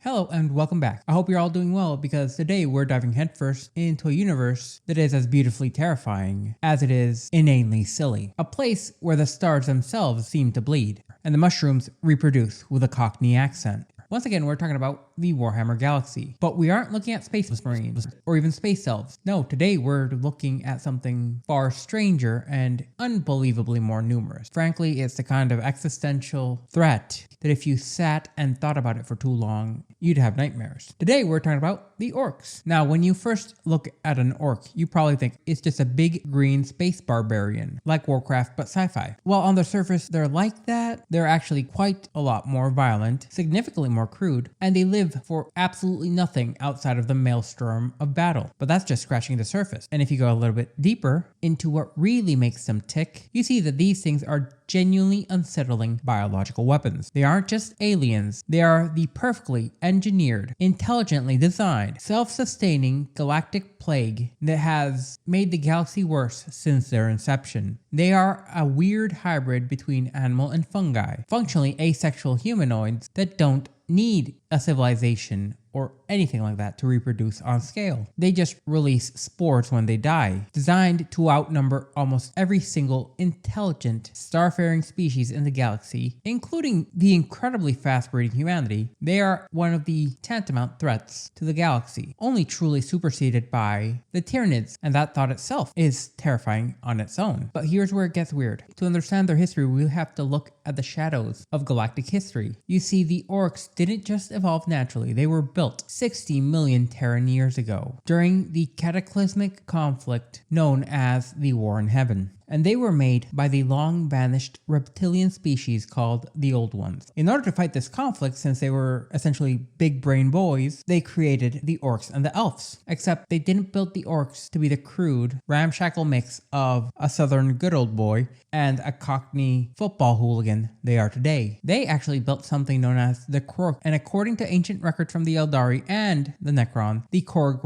Hello and welcome back. I hope you're all doing well because today we're diving headfirst into a universe that is as beautifully terrifying as it is inanely silly. A place where the stars themselves seem to bleed and the mushrooms reproduce with a Cockney accent. Once again, we're talking about the Warhammer Galaxy, but we aren't looking at space marines or even space elves. No, today we're looking at something far stranger and unbelievably more numerous. Frankly, it's the kind of existential threat that if you sat and thought about it for too long, you'd have nightmares. Today we're talking about the orcs. Now, when you first look at an orc, you probably think it's just a big green space barbarian, like Warcraft but sci-fi. Well, on the surface, they're like that. They're actually quite a lot more violent, significantly more crude, and they live for absolutely nothing outside of the maelstrom of battle. But that's just scratching the surface. And if you go a little bit deeper into what really makes them tick, you see that these things are genuinely unsettling biological weapons. They aren't just aliens, they are the perfectly engineered, intelligently designed, self-sustaining galactic plague that has made the galaxy worse since their inception. They are a weird hybrid between animal and fungi, functionally asexual humanoids that don't need a civilization or anything like that to reproduce on scale. They just release spores when they die, designed to outnumber almost every single intelligent starfaring species in the galaxy, including the incredibly fast-breeding humanity. They are one of the tantamount threats to the galaxy, only truly superseded by the Tyranids, and that thought itself is terrifying on its own. But here's where it gets weird. To understand their history, we'll have to look at the shadows of galactic history. You see, the orcs didn't just evolve naturally, they were built 60 million Terran years ago during the cataclysmic conflict known as the War in Heaven. And they were made by the long-vanished reptilian species called the Old Ones. In order to fight this conflict, since they were essentially big-brain boys, they created the orcs and the elves. Except they didn't build the orcs to be the crude, ramshackle mix of a southern good old boy and a Cockney football hooligan they are today. They actually built something known as the Korg, and according to ancient records from the Eldari and the Necron, the Korg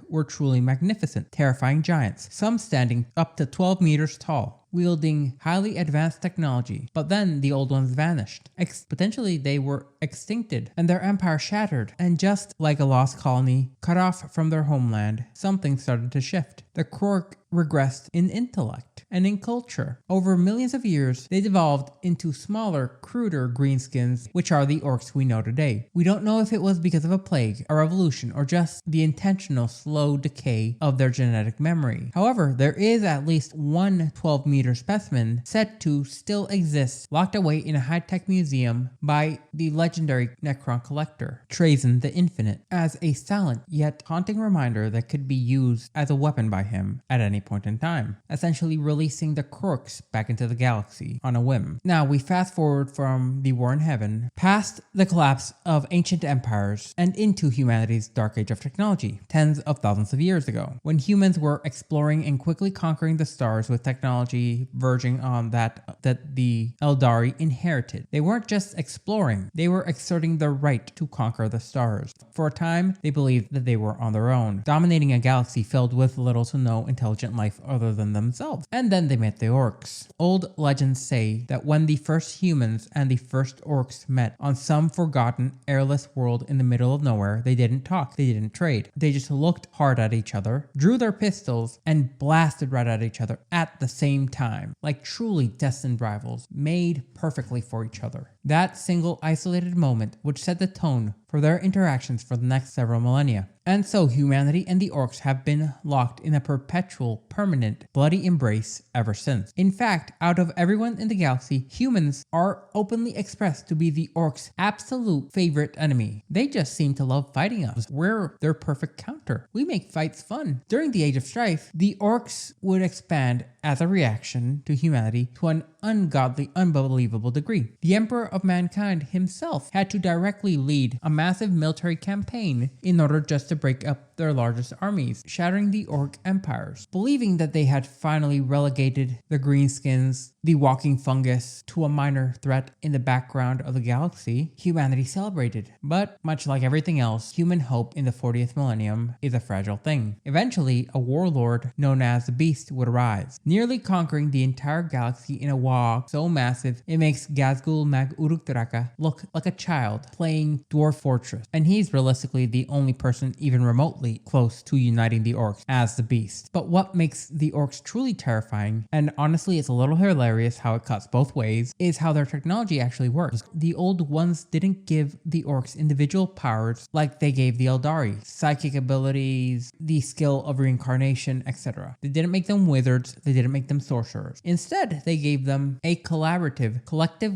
were truly magnificent, terrifying giants, some standing up to 12 meters tall, wielding highly advanced technology. But then the Old Ones vanished. Potentially they were extincted and their empire shattered. And just like a lost colony cut off from their homeland, something started to shift. The Korg regressed in intellect and in culture. Over millions of years, they devolved into smaller, cruder greenskins, which are the orcs we know today. We don't know if it was because of a plague, a revolution, or just the intentional slow decay of their genetic memory. However, there is at least one 12-meter specimen said to still exist, locked away in a high-tech museum by the legendary Necron collector, Trazyn the Infinite, as a silent yet haunting reminder that could be used as a weapon by him at any point in time, essentially releasing the Orks back into the galaxy on a whim. Now we fast forward from the War in Heaven, past the collapse of ancient empires, and into humanity's dark age of technology, tens of thousands of years ago, when humans were exploring and quickly conquering the stars with technology verging on that the Eldari inherited. They weren't just exploring, they were exerting their right to conquer the stars. For a time, they believed that they were on their own, dominating a galaxy filled with little to no intelligent life other than themselves. And then they met the orcs. Old legends say that when the first humans and the first orcs met on some forgotten, airless world in the middle of nowhere, they didn't talk, they didn't trade. They just looked hard at each other, drew their pistols, and blasted right at each other at the same time, like truly destined rivals, made perfectly for each other. That single isolated moment would set the tone for their interactions for the next several millennia. And so humanity and the orcs have been locked in a perpetual, permanent, bloody embrace ever since. In fact, out of everyone in the galaxy, humans are openly expressed to be the orcs' absolute favorite enemy. They just seem to love fighting us. We're their perfect counter. We make fights fun. During the Age of Strife, the orcs would expand as a reaction to humanity to an ungodly, unbelievable degree. The Emperor of Mankind himself had to directly lead a massive military campaign in order just to break up their largest armies, shattering the orc empires. Believing that they had finally relegated the Greenskins the walking fungus to a minor threat in the background of the galaxy, humanity celebrated. But much like everything else, human hope in the 40th millennium is a fragile thing. Eventually, a warlord known as the Beast would arise, nearly conquering the entire galaxy in a WAAAGH so massive it makes Gazgul Mag Urukdraka look like a child playing Dwarf Fortress, and he's realistically the only person even remotely close to uniting the Orks as the Beast. But what makes the Orks truly terrifying, and honestly it's a little hilarious how it cuts both ways, is how their technology actually works. The old ones didn't give the Orks individual powers like they gave the Eldari, psychic abilities, the skill of reincarnation, etc. They didn't make them wizards, they didn't make them sorcerers. Instead, they gave them a collective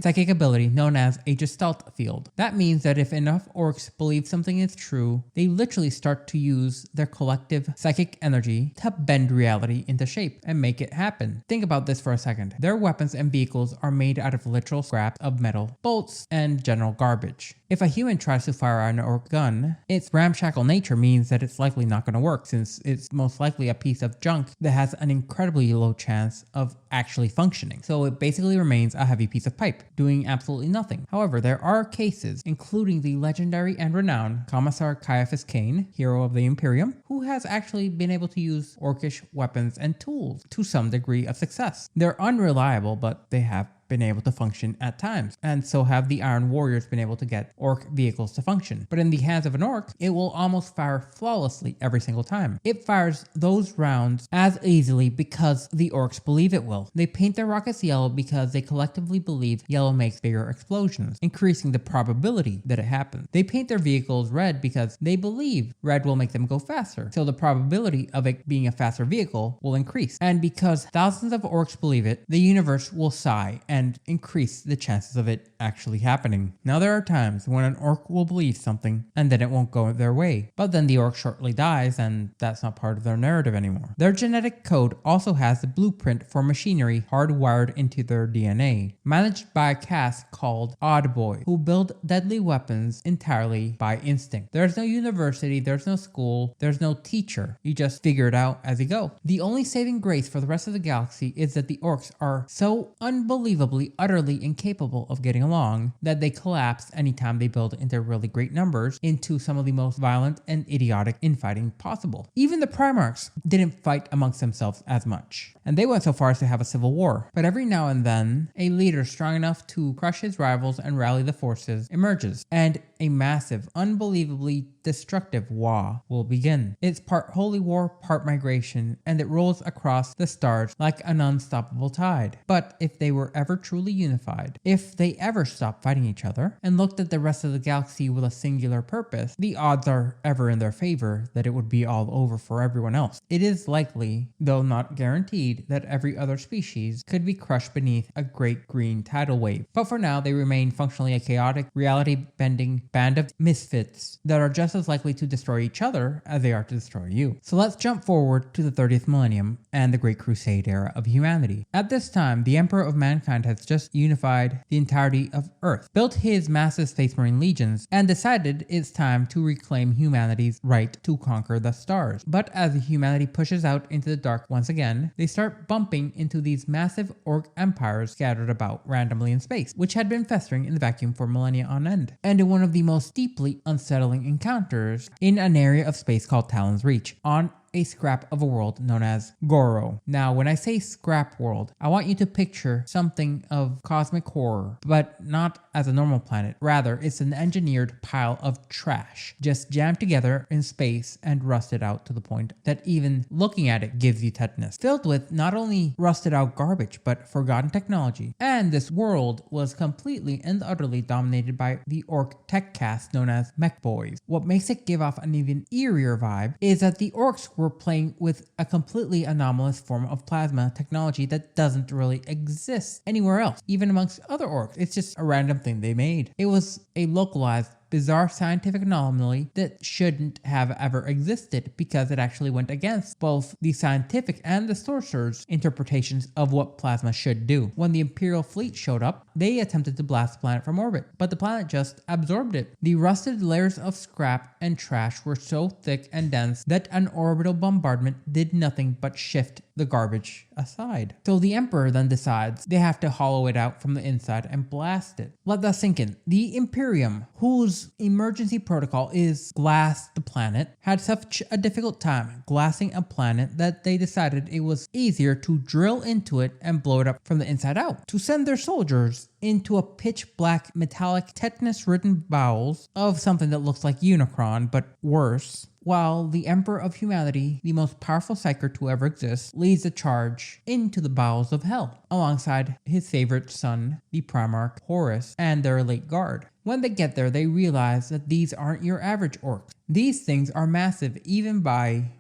psychic ability known as a Gestalt field. That means that if enough Orks believe something is true, they literally start to use their collective psychic energy to bend reality into shape and make it happen. Think about this for a second. Their weapons and vehicles are made out of literal scraps of metal, bolts, and general garbage. If a human tries to fire an Ork gun, its ramshackle nature means that it's likely not going to work, since it's most likely a piece of junk that has an incredibly low chance of actually functioning. So it basically remains a heavy piece of pipe, doing absolutely nothing. However, there are cases, including the legendary and renowned Commissar Caiaphas Cain, hero of the Imperium, who has actually been able to use Orkish weapons and tools to some degree of success. They're unreliable, but they have been able to function at times, and so have the Iron Warriors been able to get Ork vehicles to function. But in the hands of an Ork, it will almost fire flawlessly every single time. It fires those rounds as easily because the Orks believe it will. They paint their rockets yellow because they collectively believe yellow makes bigger explosions, increasing the probability that it happens. They paint their vehicles red because they believe red will make them go faster, so the probability of it being a faster vehicle will increase. And because thousands of Orks believe it, the universe will sigh and increase the chances of it actually happening. Now, there are times when an Ork will believe something and then it won't go their way, but then the Ork shortly dies and that's not part of their narrative anymore. Their genetic code also has the blueprint for machinery hardwired into their DNA, managed by a caste called Odd Boy, who build deadly weapons entirely by instinct. There's no university, there's no school, there's no teacher. You just figure it out as you go. The only saving grace for the rest of the galaxy is that the Orks are so unbelievably utterly incapable of getting along that they collapse anytime they build into really great numbers into some of the most violent and idiotic infighting possible. Even the Primarchs didn't fight amongst themselves as much, and they went so far as to have a civil war. But every now and then, a leader strong enough to crush his rivals and rally the forces emerges, and a massive, unbelievably destructive WAAAGH will begin. It's part holy war, part migration, and it rolls across the stars like an unstoppable tide. But if they were ever truly unified, if they ever stopped fighting each other and looked at the rest of the galaxy with a singular purpose, the odds are ever in their favor that it would be all over for everyone else. It is likely, though not guaranteed, that every other species could be crushed beneath a great green tidal wave. But for now, they remain functionally a chaotic, reality-bending band of misfits that are just as likely to destroy each other as they are to destroy you. So let's jump forward to the 30th millennium and the Great Crusade era of humanity. At this time, the Emperor of Mankind has just unified the entirety of Earth, built his massive Space Marine legions, and decided it's time to reclaim humanity's right to conquer the stars. But as humanity pushes out into the dark once again, they start bumping into these massive Ork empires scattered about randomly in space, which had been festering in the vacuum for millennia on end. And in one of the most deeply unsettling encounters in an area of space called Talon's Reach, on a scrap of a world known as Goro. Now, when I say scrap world, I want you to picture something of cosmic horror, but not as a normal planet. Rather, it's an engineered pile of trash, just jammed together in space and rusted out to the point that even looking at it gives you tetanus. Filled with not only rusted out garbage, but forgotten technology. And this world was completely and utterly dominated by the Ork tech caste known as Mech Boys. What makes it give off an even eerier vibe is that the Orks were playing with a completely anomalous form of plasma technology that doesn't really exist anywhere else, even amongst other Orks. It's just a random thing they made. It was a localized, bizarre scientific anomaly that shouldn't have ever existed because it actually went against both the scientific and the sorcerer's interpretations of what plasma should do. When the Imperial fleet showed up, they attempted to blast the planet from orbit, but the planet just absorbed it. The rusted layers of scrap and trash were so thick and dense that an orbital bombardment did nothing but shift the garbage aside. So the Emperor then decides they have to hollow it out from the inside and blast it. Let that sink in. The Imperium, whose emergency protocol is glass the planet, had such a difficult time glassing a planet that they decided it was easier to drill into it and blow it up from the inside out. To send their soldiers into a pitch black metallic tetanus-ridden bowels of something that looks like Unicron, but worse. While the Emperor of Humanity, the most powerful psyker to ever exist, leads a charge into the bowels of hell, alongside his favorite son, the Primarch Horus, and their elite guard. When they get there, they realize that these aren't your average orcs. These things are massive, even by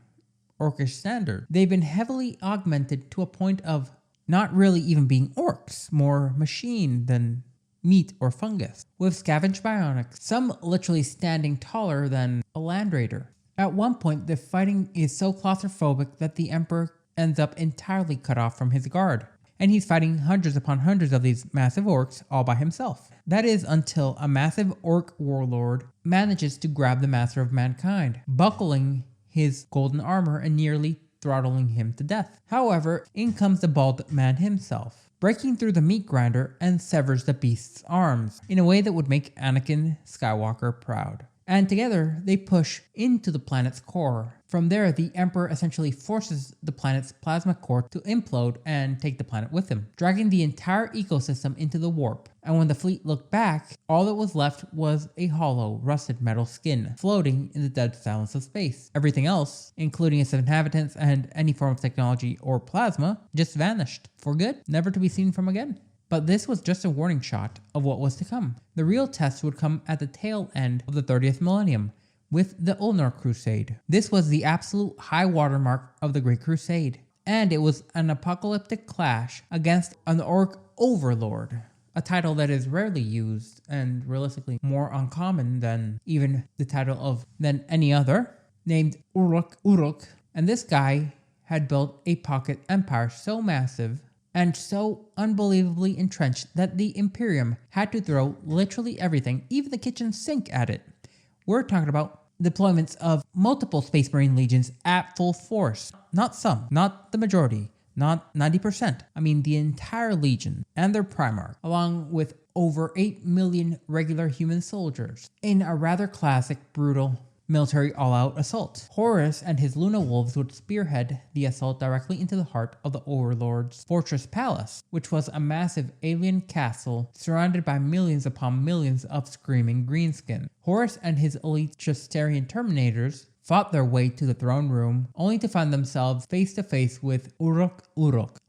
orcish standard. They've been heavily augmented to a point of not really even being orcs, more machine than meat or fungus, with scavenge bionics, some literally standing taller than a land raider. At one point, the fighting is so claustrophobic that the Emperor ends up entirely cut off from his guard, and he's fighting hundreds upon hundreds of these massive orcs all by himself. That is until a massive orc warlord manages to grab the Master of Mankind, buckling his golden armor and nearly throttling him to death. However, in comes the bald man himself, breaking through the meat grinder and severs the beast's arms in a way that would make Anakin Skywalker proud. And together, they push into the planet's core. From there, the Emperor essentially forces the planet's plasma core to implode and take the planet with him, dragging the entire ecosystem into the warp. And when the fleet looked back, all that was left was a hollow, rusted metal skin floating in the dead silence of space. Everything else, including its inhabitants and any form of technology or plasma, just vanished for good, never to be seen from again. But this was just a warning shot of what was to come. The real test would come at the tail end of the 30th millennium, with the Ulnar Crusade. This was the absolute high watermark of the Great Crusade, and it was an apocalyptic clash against an Orc Overlord, a title that is rarely used and realistically more uncommon than even the title of than any other, named Uruk. And this guy had built a pocket empire so massive and so unbelievably entrenched that the Imperium had to throw literally everything, even the kitchen sink, at it. We're talking about deployments of multiple Space Marine legions at full force. Not some, not the majority, not 90%. I mean the entire legion and their Primarch, along with over 8 million regular human soldiers, in a rather classic, brutal military all-out assault. Horus and his Luna Wolves would spearhead the assault directly into the heart of the Overlord's Fortress Palace, which was a massive alien castle surrounded by millions upon millions of screaming Greenskin. Horus and his elite Justarian Terminators fought their way to the throne room, only to find themselves face to face with Uruk,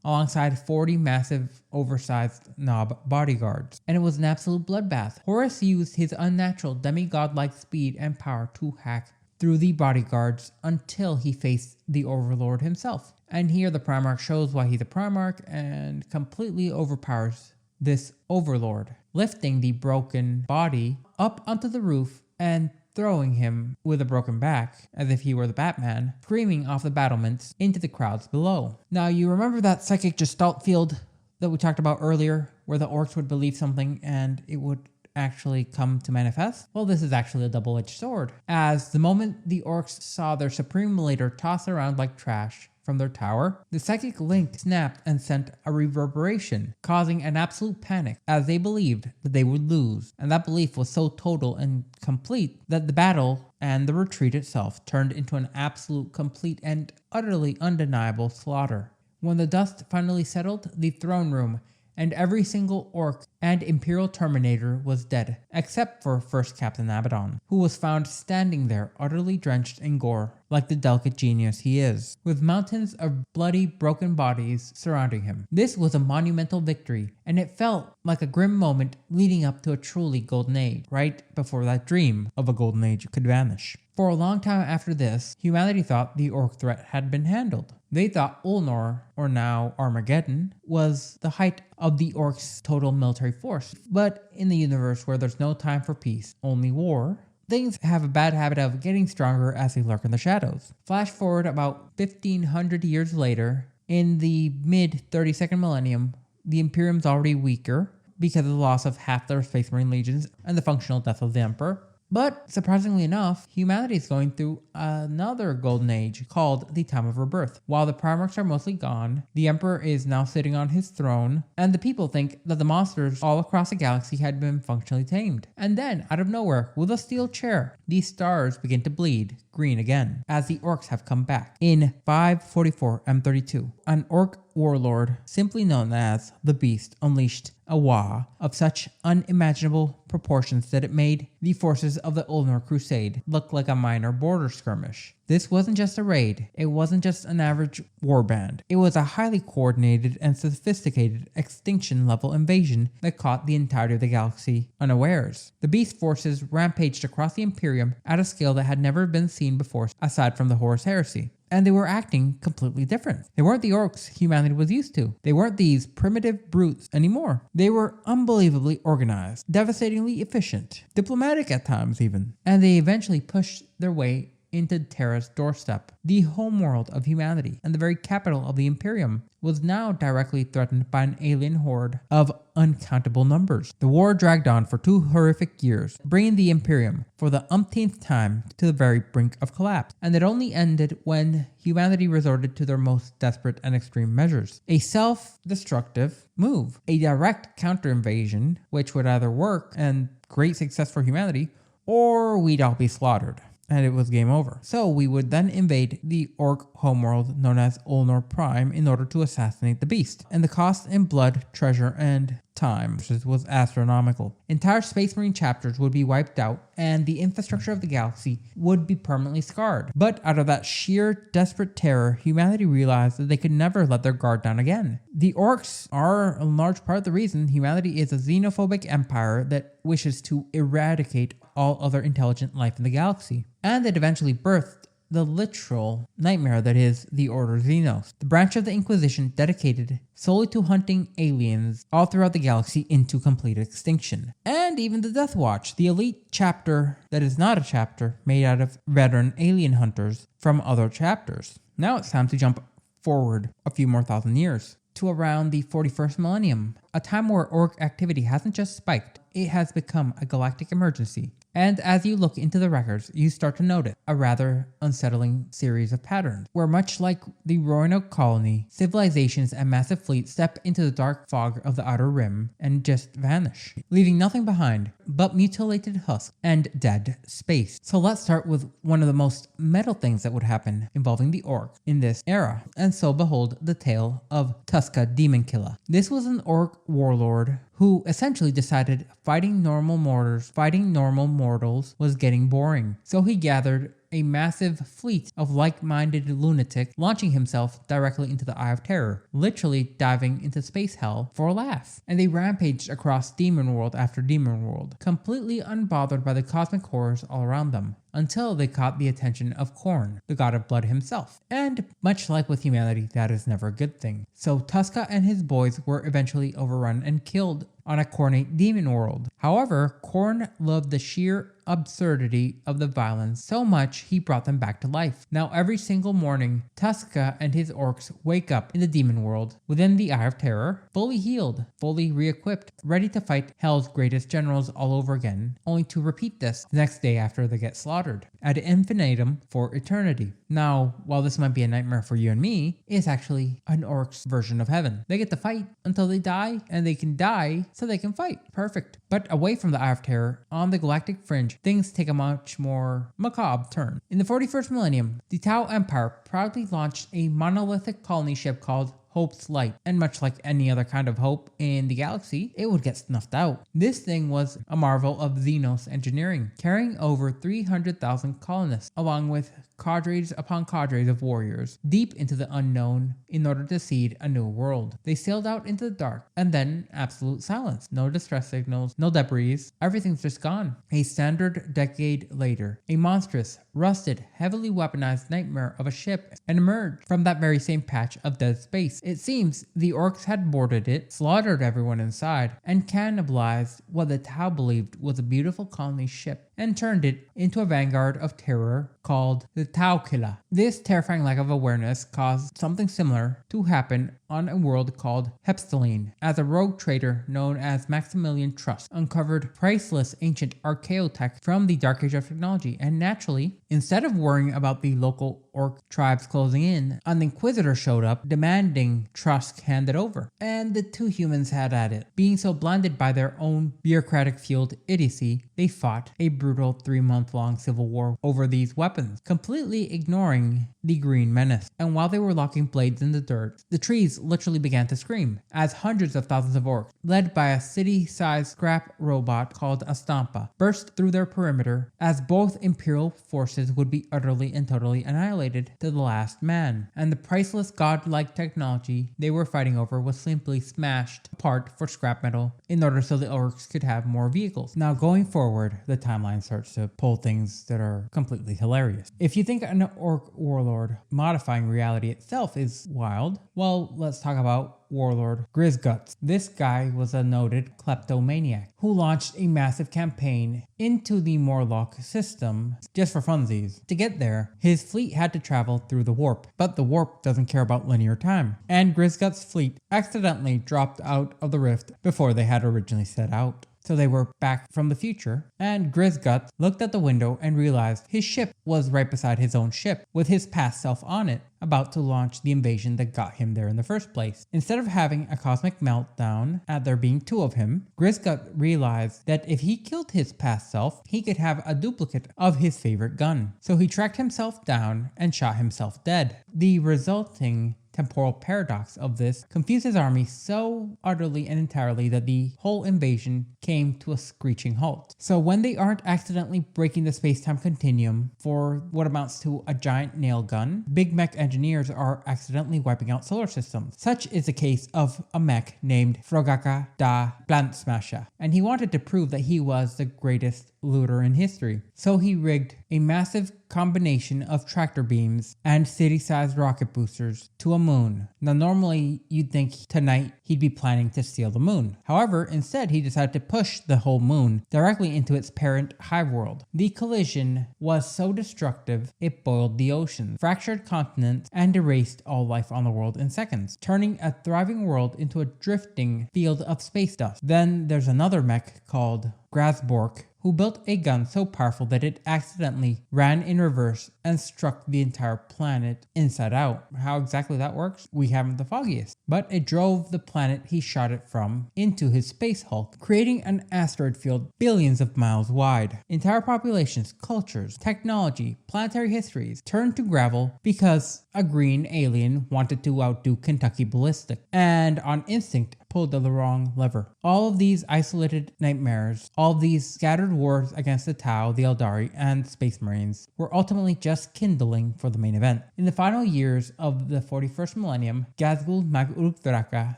alongside 40 massive, oversized knob bodyguards. And it was an absolute bloodbath. Horus used his unnatural demigod-like speed and power to hack through the bodyguards until he faced the Overlord himself. And here the Primarch shows why he's a Primarch and completely overpowers this Overlord, lifting the broken body up onto the roof and throwing him with a broken back, as if he were the Batman, screaming off the battlements into the crowds below. Now, you remember that psychic gestalt field that we talked about earlier, where the orcs would believe something and it would actually come to manifest? Well, this is actually a double-edged sword, as the moment the orcs saw their supreme leader toss around like trash from their tower, the psychic link snapped and sent a reverberation, causing an absolute panic, as they believed that they would lose. And that belief was so total and complete that the battle and the retreat itself turned into an absolute, complete, and utterly undeniable slaughter. When the dust finally settled, the throne room and every single orc and Imperial Terminator was dead, except for First Captain Abaddon, who was found standing there utterly drenched in gore, like the delicate genius he is, with mountains of bloody, broken bodies surrounding him. This was a monumental victory, and it felt like a grim moment leading up to a truly golden age, right before that dream of a golden age could vanish. For a long time after this, humanity thought the orc threat had been handled. They thought Ulnar, or now Armageddon, was the height of the orcs' total military force. But in the universe where there's no time for peace, only war, things have a bad habit of getting stronger as they lurk in the shadows. Flash forward about 1500 years later, in the mid-32nd millennium, the Imperium's already weaker because of the loss of half their Space Marine legions and the functional death of the Emperor. But surprisingly enough, humanity is going through another golden age called the time of rebirth. While the Primarchs are mostly gone, the Emperor is now sitting on his throne, and the people think that the monsters all across the galaxy had been functionally tamed. And then, out of nowhere, with a steel chair, these stars begin to bleed green again, as the Orks have come back. In 544 M32, an Ork warlord, simply known as the Beast, unleashed a WAAAGH of such unimaginable proportions that it made the forces of the Ulnar Crusade look like a minor border skirmish. This wasn't just a raid, it wasn't just an average warband, it was a highly coordinated and sophisticated extinction-level invasion that caught the entirety of the galaxy unawares. The Beast forces rampaged across the Imperium at a scale that had never been seen before aside from the Horus Heresy. And they were acting completely different. They weren't the Orks humanity was used to. They weren't these primitive brutes anymore. They were unbelievably organized, devastatingly efficient, diplomatic at times even. And they eventually pushed their way into Terra's doorstep. The homeworld of humanity and the very capital of the Imperium was now directly threatened by an alien horde of uncountable numbers. The war dragged on for 2 horrific years, bringing the Imperium for the umpteenth time to the very brink of collapse, and it only ended when humanity resorted to their most desperate and extreme measures. A self-destructive move, a direct counter-invasion, which would either work and great success for humanity, or we'd all be slaughtered. And it was game over. So we would then invade the Ork homeworld known as Ulnar Prime in order to assassinate the Beast. And the cost in blood, treasure, and time was astronomical. Entire Space Marine chapters would be wiped out, and the infrastructure of the galaxy would be permanently scarred. But out of that sheer desperate terror, humanity realized that they could never let their guard down again. The Orks are in large part the reason humanity is a xenophobic empire that wishes to eradicate all other intelligent life in the galaxy. And it eventually birthed the literal nightmare that is the Order Xenos, the branch of the Inquisition dedicated solely to hunting aliens all throughout the galaxy into complete extinction. And even the Death Watch, the elite chapter that is not a chapter made out of veteran alien hunters from other chapters. Now it's time to jump forward a few more thousand years to around the 41st millennium, a time where Ork activity hasn't just spiked, it has become a galactic emergency. And as you look into the records, you start to notice a rather unsettling series of patterns, where much like the Roanoke colony, civilizations and massive fleets step into the dark fog of the Outer Rim and just vanish, leaving nothing behind but mutilated husks and dead space. So let's start with one of the most metal things that would happen involving the Ork in this era. And so behold the tale of Tuska Demon Killer. This was an Ork warlord who essentially decided fighting normal mortals was getting boring. So he gathered a massive fleet of like-minded lunatics, launching himself directly into the Eye of Terror, literally diving into space hell for a laugh. And they rampaged across demon world after demon world, completely unbothered by the cosmic horrors all around them, until they caught the attention of Khorne, the god of blood himself. And much like with humanity, that is never a good thing. So Tuska and his boys were eventually overrun and killed on a Khornate demon world. However, Khorne loved the sheer absurdity of the violence so much he brought them back to life. Now every single morning, Tuska and his orcs wake up in the demon world within the Eye of Terror, fully healed, fully re-equipped, ready to fight Hell's greatest generals all over again, only to repeat this the next day after they get slaughtered, ad infinitum for eternity. Now, while this might be a nightmare for you and me, it's actually an orc's version of heaven. They get to fight until they die, and they can die so they can fight. Perfect. But away from the Eye of Terror, on the galactic fringe, things take a much more macabre turn. In the 41st millennium, the Tau Empire proudly launched a monolithic colony ship called Hope's Light, and much like any other kind of hope in the galaxy, it would get snuffed out. This thing was a marvel of Xenos engineering, carrying over 300,000 colonists, along with cadres upon cadres of warriors, deep into the unknown in order to seed a new world. They sailed out into the dark, and then absolute silence. No distress signals, no debris, everything's just gone. A standard decade later, a monstrous, rusted, heavily weaponized nightmare of a ship and emerged from that very same patch of dead space. It seems the orcs had boarded it, slaughtered everyone inside, and cannibalized what the Tau believed was a beautiful colony ship and turned it into a vanguard of terror called the Taukila. This terrifying lack of awareness caused something similar to happen on a world called Hepstaline, as a rogue trader known as Maximilian Trust uncovered priceless ancient archaeotech from the Dark Age of technology, and naturally, instead of worrying about the local orc tribes closing in, an inquisitor showed up demanding Trust handed over, and the two humans had at it. Being so blinded by their own bureaucratic-fueled idiocy, they fought a brutal 3-month-long civil war over these weapons, completely ignoring the green menace. And while they were locking blades in the dirt, the trees literally began to scream as hundreds of thousands of orcs, led by a city-sized scrap robot called a Stampa, burst through their perimeter as both Imperial forces would be utterly and totally annihilated to the last man, and the priceless godlike technology they were fighting over was simply smashed apart for scrap metal in order so the orcs could have more vehicles. Now going forward, the timeline starts to pull things that are completely hilarious. If you think an orc warlord modifying reality itself is wild, well, let's talk about warlord Grisguts. This guy was a noted kleptomaniac who launched a massive campaign into the Morlock system just for funsies. To get there, his fleet had to travel through the warp, but the warp doesn't care about linear time, and Grisguts' fleet accidentally dropped out of the rift before they had originally set out. So they were back from the future, and Grisguts looked at the window and realized his ship was right beside his own ship, with his past self on it, about to launch the invasion that got him there in the first place. Instead of having a cosmic meltdown at there being two of him, Grisgut realized that if he killed his past self, he could have a duplicate of his favorite gun. So he tracked himself down and shot himself dead. The resulting temporal paradox of this confused his army so utterly and entirely that the whole invasion came to a screeching halt. So when they aren't accidentally breaking the space-time continuum for what amounts to a giant nail gun, big mech engineers are accidentally wiping out solar systems. Such is the case of a mech named Frogaka da Plant Smasher, and he wanted to prove that he was the greatest looter in history. So he rigged a massive combination of tractor beams and city-sized rocket boosters to a moon. Now normally you'd think tonight he'd be planning to steal the moon. However, instead he decided to push the whole moon directly into its parent hive world. The collision was so destructive it boiled the oceans, fractured continents, and erased all life on the world in seconds, turning a thriving world into a drifting field of space dust. Then there's another mech called Grasbork, who built a gun so powerful that it accidentally ran in reverse and struck the entire planet inside out. How exactly that works, we haven't the foggiest. But it drove the planet he shot it from into his space hulk, creating an asteroid field billions of miles wide. Entire populations, cultures, technology, planetary histories turned to gravel because a green alien wanted to outdo Kentucky Ballistic, and on instinct pulled the wrong lever. All of these isolated nightmares, all of these scattered wars against the Tau, the Eldari, and Space Marines were ultimately just kindling for the main event. In the final years of the 41st millennium, Gazgul Mag-Uruk-Thraka,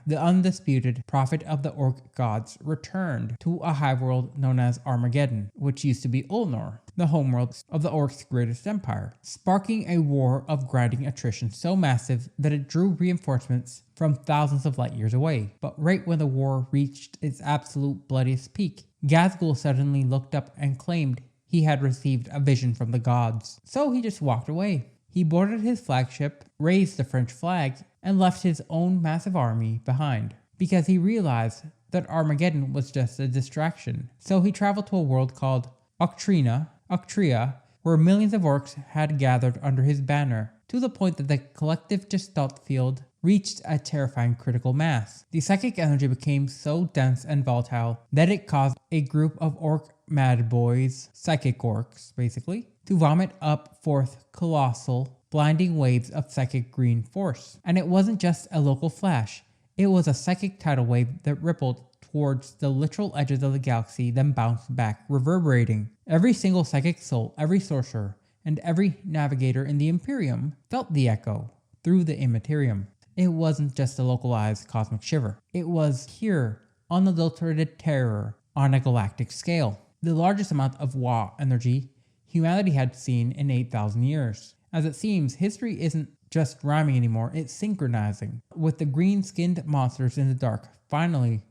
the undisputed prophet of the Orc gods, returned to a hive world known as Armageddon, which used to be Ulnor, the homeworld of the Orcs' greatest empire, sparking a war of grinding attrition so massive that it drew reinforcements from thousands of light years away. But right when the war reached its absolute bloodiest peak, Gazgul suddenly looked up and claimed he had received a vision from the gods. So he just walked away. He boarded his flagship, raised the French flag, and left his own massive army behind, because he realized that Armageddon was just a distraction. So he traveled to a world called Octria, where millions of orcs had gathered under his banner, to the point that the collective Gestalt field reached a terrifying critical mass. The psychic energy became so dense and volatile that it caused a group of orc mad boys, psychic orcs basically, to vomit up forth colossal, blinding waves of psychic green force. And it wasn't just a local flash, it was a psychic tidal wave that rippled towards the literal edges of the galaxy, then bounced back, reverberating. Every single psychic soul, every sorcerer, and every navigator in the Imperium felt the echo through the immaterium. It wasn't just a localized cosmic shiver. It was pure, unadulterated terror on a galactic scale. The largest amount of WAAAGH energy humanity had seen in 8,000 years. As it seems, history isn't just rhyming anymore, it's synchronizing. With the green-skinned monsters in the dark finally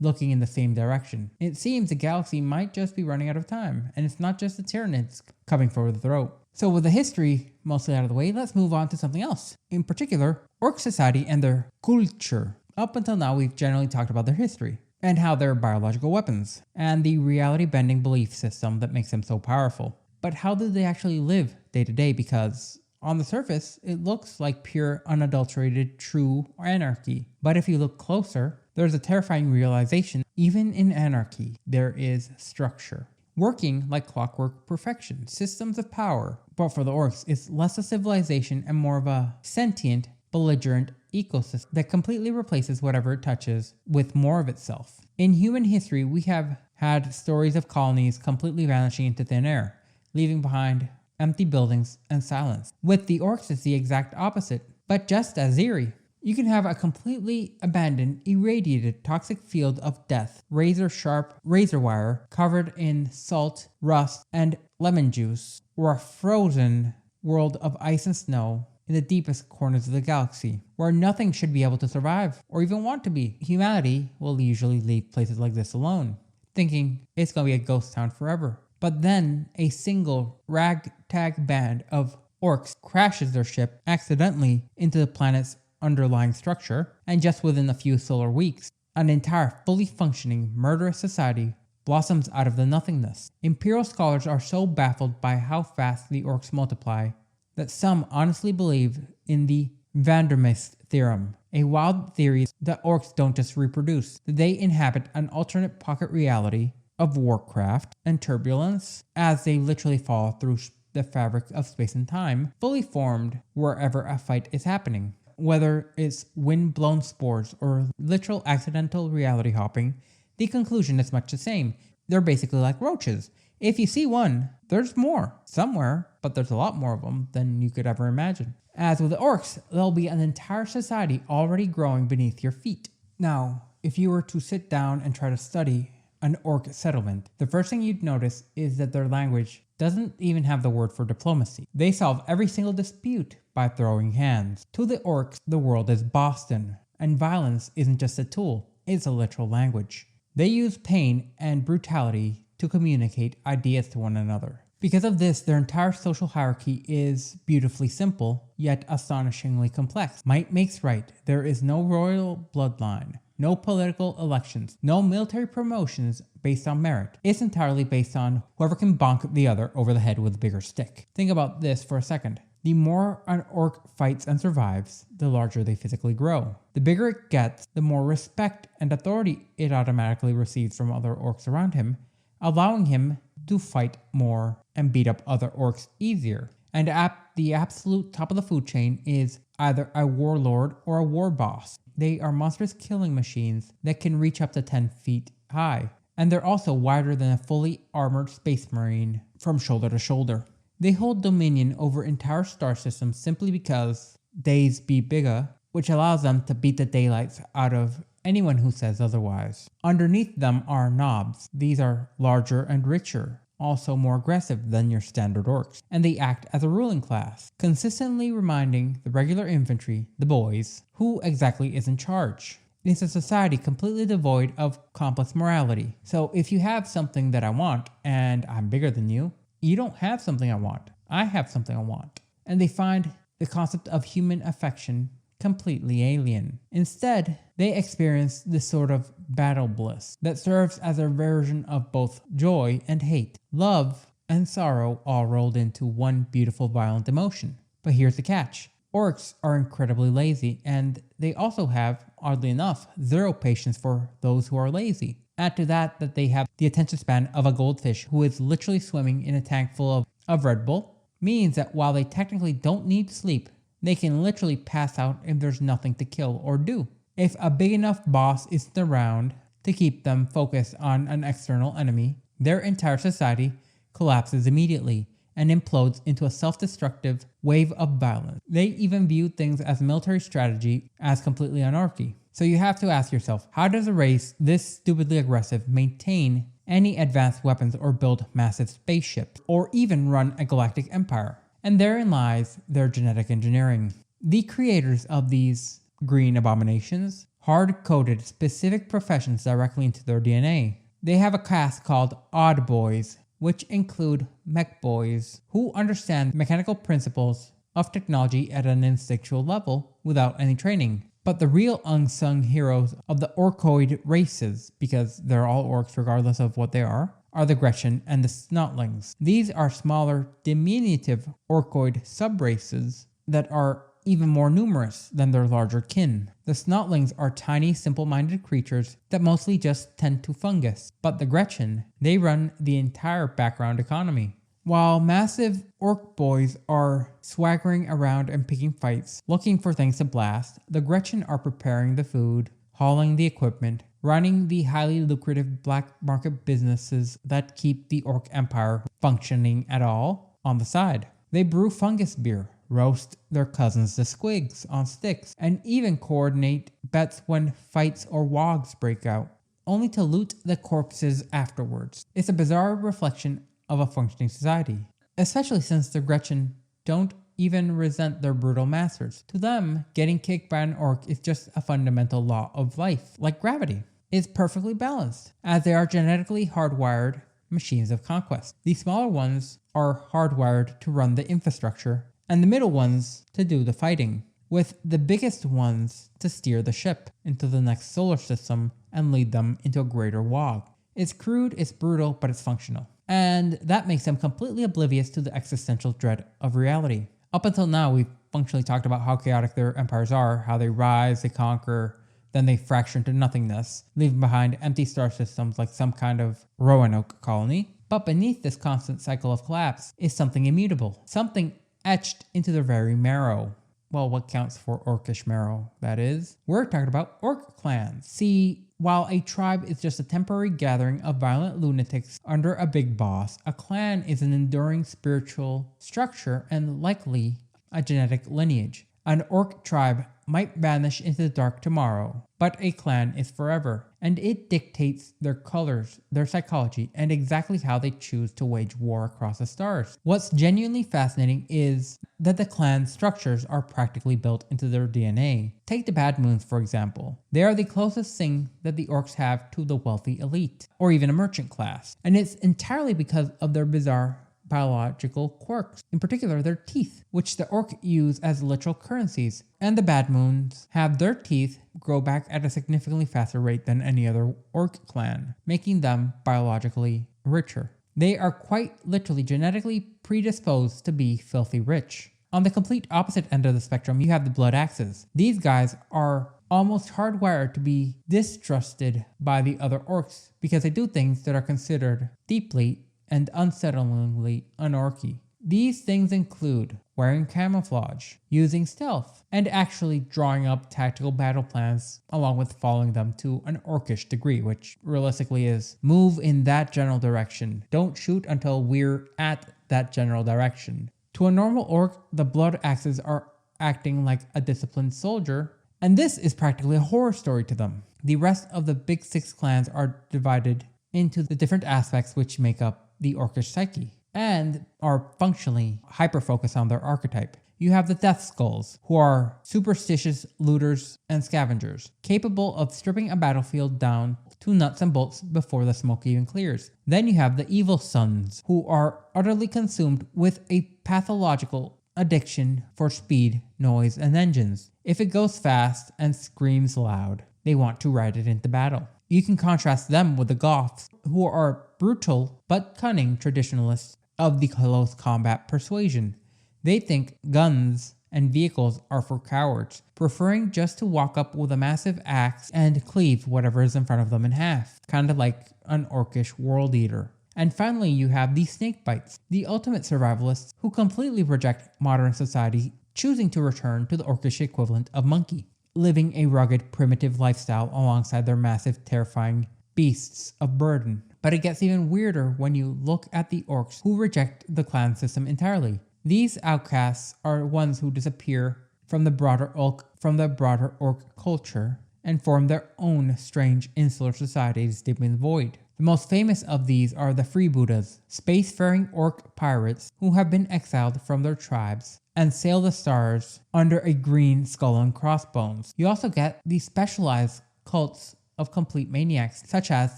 looking in the same direction. It seems the galaxy might just be running out of time, and it's not just the Tyranids coming for the throat. So with the history mostly out of the way, let's move on to something else. In particular, Orc society and their culture. Up until now, we've generally talked about their history, and how they're biological weapons, and the reality-bending belief system that makes them so powerful. But how do they actually live day to day? Because on the surface, it looks like pure, unadulterated, true anarchy. But if you look closer, there's a terrifying realization. Even in anarchy, there is structure. Working like clockwork perfection, systems of power. But for the Orcs, it's less a civilization and more of a sentient, belligerent ecosystem that completely replaces whatever it touches with more of itself. In human history, we have had stories of colonies completely vanishing into thin air, leaving behind empty buildings and silence. With the Orcs, it's the exact opposite, but just as eerie. You can have a completely abandoned, irradiated, toxic field of death, razor-sharp razor wire covered in salt, rust, and lemon juice, or a frozen world of ice and snow in the deepest corners of the galaxy, where nothing should be able to survive, or even want to be. Humanity will usually leave places like this alone, thinking it's gonna be a ghost town forever. But then a single ragtag band of Orcs crashes their ship accidentally into the planet's underlying structure, and just within a few solar weeks, an entire fully functioning murderous society blossoms out of the nothingness. Imperial scholars are so baffled by how fast the Orcs multiply that some honestly believe in the Vandermeest theorem, a wild theory that Orcs don't just reproduce, that they inhabit an alternate pocket reality of warcraft and turbulence as they literally fall through the fabric of space and time, fully formed wherever a fight is happening. Whether it's wind-blown spores or literal accidental reality hopping, the conclusion is much the same. They're basically like roaches. If you see one, there's more somewhere, but there's a lot more of them than you could ever imagine. As with the Orcs, there'll be an entire society already growing beneath your feet. Now, if you were to sit down and try to study an Orc settlement, the first thing you'd notice is that their language doesn't even have the word for diplomacy. They solve every single dispute by throwing hands. To the Orcs, the world is Boston, and violence isn't just a tool, it's a literal language. They use pain and brutality to communicate ideas to one another. Because of this, their entire social hierarchy is beautifully simple, yet astonishingly complex. Might makes right. There is no royal bloodline, no political elections, no military promotions based on merit. It's entirely based on whoever can bonk the other over the head with a bigger stick. Think about this for a second. The more an Orc fights and survives, the larger they physically grow. The bigger it gets, the more respect and authority it automatically receives from other Orcs around him, allowing him to fight more and beat up other Orcs easier. And at the absolute top of the food chain is either a warlord or a war boss. They are monstrous killing machines that can reach up to 10 feet high, and they're also wider than a fully armored space marine from shoulder to shoulder. They hold dominion over entire star systems simply because days be bigger, which allows them to beat the daylights out of anyone who says otherwise. Underneath them are knobs. These are larger and richer, also more aggressive than your standard Orcs, and they act as a ruling class, consistently reminding the regular infantry, the boys, who exactly is in charge. It's a society completely devoid of complex morality. So if you have something that I want, and I'm bigger than you, you don't have something I want. I have something I want. And they find the concept of human affection completely alien. Instead, they experience this sort of battle bliss that serves as a version of both joy and hate, love and sorrow all rolled into one beautiful violent emotion. But here's the catch. Orcs are incredibly lazy, and they also have, oddly enough, zero patience for those who are lazy. Add to that they have the attention span of a goldfish who is literally swimming in a tank full of Red Bull, means that while they technically don't need sleep, they can literally pass out if there's nothing to kill or do. If a big enough boss isn't around to keep them focused on an external enemy, their entire society collapses immediately and implodes into a self-destructive wave of violence. They even view things as military strategy as completely anarchy. So you have to ask yourself, how does a race this stupidly aggressive maintain any advanced weapons or build massive spaceships, or even run a galactic empire? And therein lies their genetic engineering. The creators of these green abominations hard-coded specific professions directly into their DNA. They have a caste called odd boys, which include mech boys, who understand mechanical principles of technology at an instinctual level without any training. But the real unsung heroes of the orcoid races, because they're all orcs regardless of what they are the Gretchin and the Snotlings. These are smaller, diminutive orcoid subraces that are even more numerous than their larger kin. The Snotlings are tiny, simple-minded creatures that mostly just tend to fungus. But the Gretchin, they run the entire background economy. While massive orc boys are swaggering around and picking fights, looking for things to blast, the Gretchin are preparing the food, hauling the equipment, running the highly lucrative black market businesses that keep the Orc Empire functioning at all on the side. They brew fungus beer, roast their cousins the squigs on sticks, and even coordinate bets when fights or WAAAGHs break out, only to loot the corpses afterwards. It's a bizarre reflection of a functioning society, especially since the Gretchin don't even resent their brutal masters. To them, getting kicked by an orc is just a fundamental law of life, like gravity. It's perfectly balanced, as they are genetically hardwired machines of conquest. The smaller ones are hardwired to run the infrastructure, and the middle ones to do the fighting, with the biggest ones to steer the ship into the next solar system and lead them into a greater WAAAGH. It's crude, it's brutal, but it's functional. And that makes them completely oblivious to the existential dread of reality. Up until now, we've functionally talked about how chaotic their empires are, how they rise, they conquer, then they fracture into nothingness, leaving behind empty star systems like some kind of Roanoke colony. But beneath this constant cycle of collapse is something immutable, something etched into their very marrow. Well, what counts for orcish marrow, that is. We're talking about orc clans. See, while a tribe is just a temporary gathering of violent lunatics under a big boss, a clan is an enduring spiritual structure and likely a genetic lineage. An orc tribe might vanish into the dark tomorrow, but a clan is forever, and it dictates their colors, their psychology, and exactly how they choose to wage war across the stars. What's genuinely fascinating is that the clan structures are practically built into their DNA. Take the Bad Moons, for example. They are the closest thing that the orcs have to the wealthy elite, or even a merchant class, and it's entirely because of their bizarre biological quirks, in particular their teeth, which the orc use as literal currencies, and the Bad Moons have their teeth grow back at a significantly faster rate than any other orc clan, making them biologically richer. They are quite literally genetically predisposed to be filthy rich. On the complete opposite end of the spectrum, you have the Blood Axes. These guys are almost hardwired to be distrusted by the other orcs because they do things that are considered deeply and unsettlingly unorky. These things include wearing camouflage, using stealth, and actually drawing up tactical battle plans along with following them to an orcish degree, which realistically is move in that general direction. Don't shoot until we're at that general direction. To a normal orc, the Blood Axes are acting like a disciplined soldier, and this is practically a horror story to them. The rest of the big six clans are divided into the different aspects which make up the orcish psyche, and are functionally hyper-focused on their archetype. You have the Death Skulls, who are superstitious looters and scavengers, capable of stripping a battlefield down to nuts and bolts before the smoke even clears. Then you have the Evil Sons, who are utterly consumed with a pathological addiction for speed, noise, and engines. If it goes fast and screams loud, they want to ride it into battle. You can contrast them with the Goths, who are brutal but cunning traditionalists of the close combat persuasion. They think guns and vehicles are for cowards, preferring just to walk up with a massive axe and cleave whatever is in front of them in half, kind of like an orcish world eater. And finally, you have the Snakebites, the ultimate survivalists who completely reject modern society, choosing to return to the orcish equivalent of monkey, living a rugged, primitive lifestyle alongside their massive, terrifying beasts of burden. But it gets even weirder when you look at the orcs who reject the clan system entirely. These outcasts are ones who disappear from the broader orc culture and form their own strange insular societies deep in the void. The most famous of these are the Freebooters, spacefaring orc pirates who have been exiled from their tribes and sail the stars under a green skull and crossbones. You also get these specialized cults of complete maniacs, such as